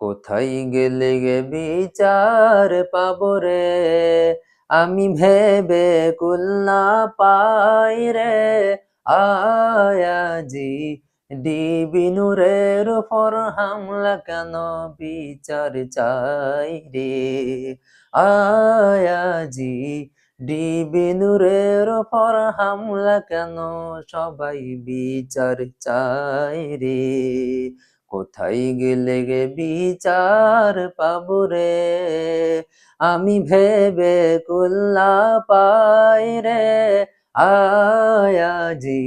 কোথায় গেলে গে বিচার পাবো রে, আমি ভেবে কুল না পাই রে। আয়াজি ডিবি নূরের উপর হামলা কেন, বিচার চাই রে। আয়াজি ডিবি নূরের উপর হামলা কেন, সবাই বিচার চাই রে। কোথায় গেলে গে বিচার পাবো রে, আমি ভেবে কুল না পাই রে। আয়াজি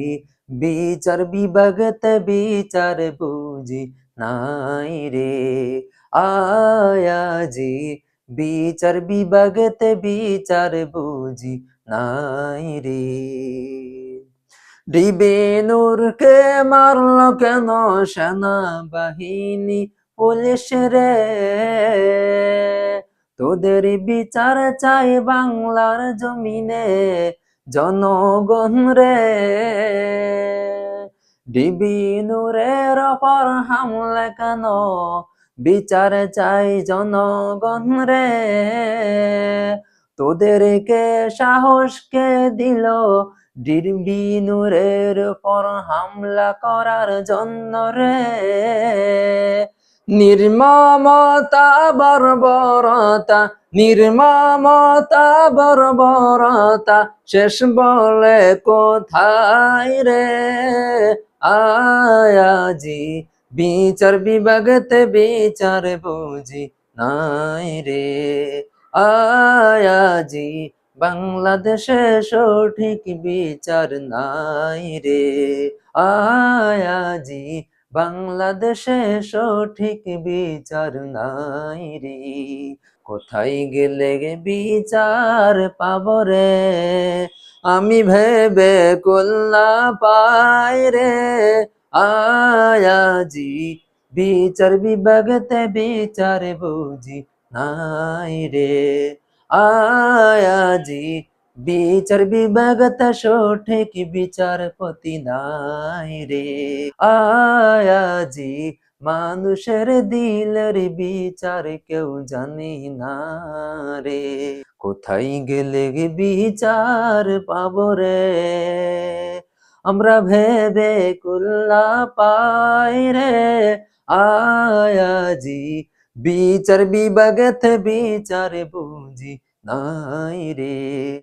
বিচার বিভাগতে বিচার বুঝি নাই রে। আয়াজি বিচার বিভাগতে বিচার বুঝি নাই রে। ডিবি নূরকে মারলো কেন সেনাবাহিনী পুলিশ রে, তোদের বিচার চাই বাংলার জমিনে জনগণ রে। ডিবি নূরের ওপর হামলা কেন, বিচার চাই জনগণ রে। তোদেরকে সাহস কে দিল ডিবি নূরের উপর হামলা করার জন্য রে। নির্মমতা বর্বরতা, নির্মমতা বর্বরতা শেষ বলে কোথায় রে। আয়াজি বিচার বিভাগতে বিচার বুঝি নাই রে। আয়াজি বাংলাদেশে সঠিক বিচার নাই রে। আয়াজি বাংলাদেশে সঠিক বিচার নাই রে। কোথায় গেলে বিচার পাবো রে, আমি ভেবে কুল না পাই রে। আয়াজি বিচার বিভাগতে বিচার বুঝি নাই রে। আয়াজি বিচার বিভাগতে সঠিক বিচারপতি নাই রে। আয়াজি মানুষের দিলের বিচার কেউ জানি না রে। কোথায় গেলে বিচার পাবো রে, আমরা ভেবে কুল না পাই রে। আয়াজি বিচার বিভাগতে বিচার বুঝি নাই রে।